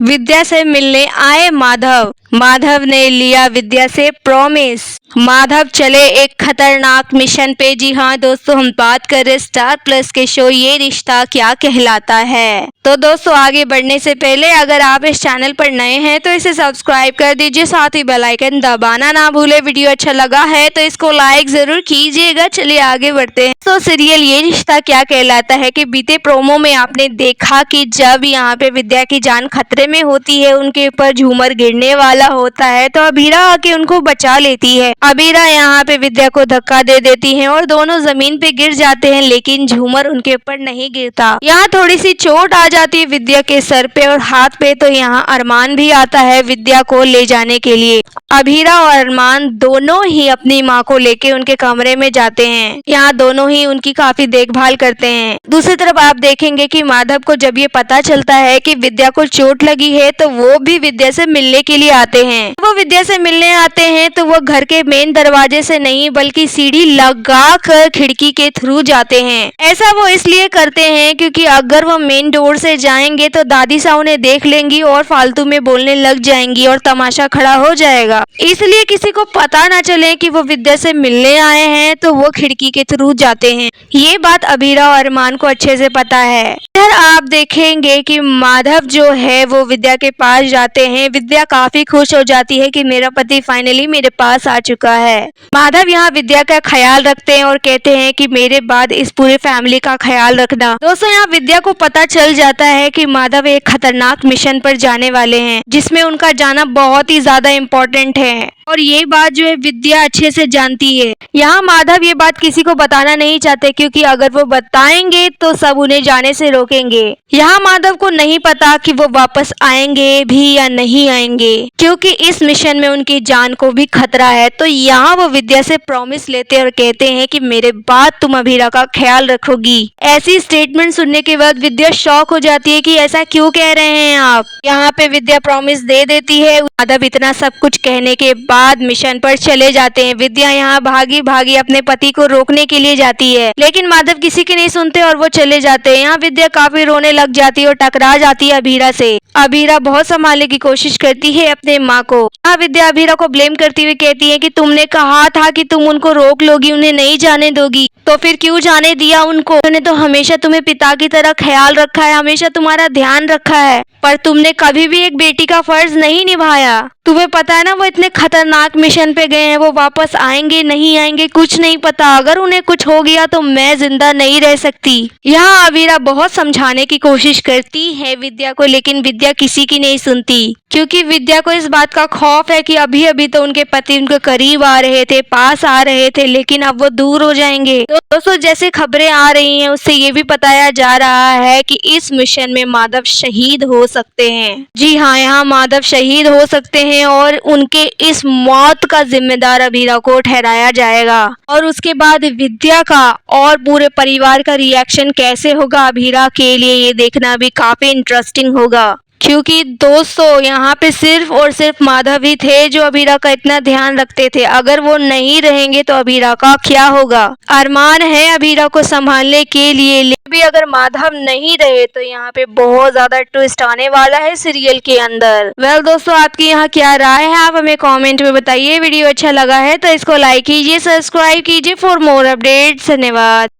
विद्या से मिलने आए माधव। माधव ने लिया विद्या से प्रॉमिस। माधव चले एक खतरनाक मिशन पे। जी हाँ दोस्तों, हम बात कर रहे स्टार प्लस के शो ये रिश्ता क्या कहलाता है। तो दोस्तों, आगे बढ़ने से पहले अगर आप इस चैनल पर नए हैं तो इसे सब्सक्राइब कर दीजिए, साथ ही बेल आइकन दबाना ना भूले। वीडियो अच्छा लगा है तो इसको लाइक जरूर कीजिएगा। चलिए आगे बढ़ते हैं। तो सीरियल ये रिश्ता क्या कहलाता है कि बीते प्रोमो में आपने देखा कि जब यहाँ पे विद्या की जान खतरे में होती है, उनके ऊपर झूमर गिरने वाला होता है, तो अबीरा आके उनको बचा लेती है। अबीरा यहाँ पे विद्या को धक्का दे देती है और दोनों जमीन पे गिर जाते हैं, लेकिन झूमर उनके ऊपर नहीं गिरता। यहाँ थोड़ी सी चोट आ जाती है विद्या के सर पे और हाथ पे। तो यहाँ अरमान भी आता है विद्या को ले जाने के लिए। अबीरा और अरमान दोनों ही अपनी माँ को लेके उनके कमरे में जाते हैं। यहाँ दोनों ही उनकी काफी देखभाल करते हैं। दूसरी तरफ आप देखेंगे कि माधव को जब ये पता चलता है कि विद्या को चोट लगी है तो वो भी विद्या से मिलने के लिए आते हैं। वो विद्या से मिलने आते हैं तो वो घर के मेन दरवाजे से नहीं बल्कि सीढ़ी लगा कर खिड़की के थ्रू जाते हैं। ऐसा वो इसलिए करते हैं क्योंकि अगर वो मेन डोर से जाएंगे तो दादी सा उन्हें देख लेंगी और फालतू में बोलने लग जाएंगी और तमाशा खड़ा हो जाएगा। इसलिए किसी को पता ना चले कि वो विद्या से मिलने आए हैं, तो वो खिड़की के थ्रू जाते हैं। ये बात अबीरा और अरमान को अच्छे से पता है। इधर आप देखेंगे कि माधव जो है वो विद्या के पास जाते हैं। विद्या काफी खुश हो जाती है कि मेरा पति फाइनली मेरे पास आ चुका है। माधव यहाँ विद्या का ख्याल रखते हैं और कहते हैं कि मेरे बाद इस पूरे फैमिली का ख्याल रखना। दोस्तों, यहाँ विद्या को पता चल जाता है कि माधव एक खतरनाक मिशन पर जाने वाले हैं, जिसमें उनका जाना बहुत ही ज्यादा इम्पोर्टेंट है और ये बात जो है विद्या अच्छे से जानती है। यहाँ माधव ये बात किसी को बताना नहीं चाहते क्योंकि अगर वो बताएंगे तो सब उन्हें जाने से रोकेंगे। यहाँ माधव को नहीं पता कि वो वापस आएंगे भी या नहीं आएंगे, क्योंकि इस मिशन में उनकी जान को भी खतरा है। तो यहाँ वो विद्या से प्रॉमिस लेते हैं और कहते हैं कि मेरे बाद तुम अबीरा का ख्याल रखोगी। ऐसी स्टेटमेंट सुनने के बाद विद्या शॉक हो जाती है कि ऐसा क्यों कह रहे हैं आप। यहाँ पे विद्या प्रॉमिस दे देती है। माधव इतना सब कुछ कहने के बाद मिशन पर चले जाते हैं। विद्या यहाँ भागी भागी अपने पति को रोकने के लिए जाती है, लेकिन माधव किसी की नहीं सुनते और वो चले जाते हैं। यहाँ विद्या काफी रोने लग जाती है और टकरा जाती है अबीरा से। अबीरा बहुत संभालने की कोशिश करती है अपने माँ को। यहाँ विद्या अबीरा को ब्लेम करती हुई कहती है कि तुमने कहा था कि तुम उनको रोक लोगी, उन्हें नहीं जाने दोगी, तो फिर क्यों जाने दिया उनको। उन्होंने तो हमेशा तुम्हें पिता की तरह ख्याल रखा है, हमेशा तुम्हारा ध्यान रखा है, पर तुमने कभी भी एक बेटी का फर्ज नहीं निभाया। तुम्हें पता है ना वो इतने खतरनाक मिशन पे गए हैं, वो वापस आएंगे नहीं आएंगे कुछ नहीं पता। अगर उन्हें कुछ हो गया तो मैं जिंदा नहीं रह सकती। यहाँ अबीरा बहुत समझाने की कोशिश करती है विद्या को, लेकिन विद्या किसी की नहीं सुनती, क्योंकि विद्या को इस बात का खौफ है कि अभी अभी तो उनके पति उनके करीब आ रहे थे, पास आ रहे थे, लेकिन अब वो दूर हो जाएंगे। तो दोस्तों, जैसे खबरें आ रही हैं उससे ये भी बताया जा रहा है कि इस मिशन में माधव शहीद हो सकते हैं। जी हाँ, यहाँ माधव शहीद हो सकते हैं और उनके इस मौत का जिम्मेदार अबीरा को ठहराया जाएगा। और उसके बाद विद्या का और पूरे परिवार का रिएक्शन कैसे होगा अबीरा के लिए, ये देखना भी काफी इंटरेस्टिंग होगा। क्योंकि दोस्तों, यहाँ पे सिर्फ और सिर्फ माधव ही थे जो अबीरा का इतना ध्यान रखते थे। अगर वो नहीं रहेंगे तो अबीरा का क्या होगा। अरमान है अबीरा को संभालने के लिए, लेकिन भी अगर माधव नहीं रहे तो यहाँ पे बहुत ज्यादा ट्विस्ट आने वाला है सीरियल के अंदर। वेल दोस्तों, आपकी यहाँ क्या राय है आप हमें कॉमेंट में बताइए। वीडियो अच्छा लगा है तो इसको लाइक कीजिए, सब्सक्राइब कीजिए फॉर मोर अपडेट्स। धन्यवाद।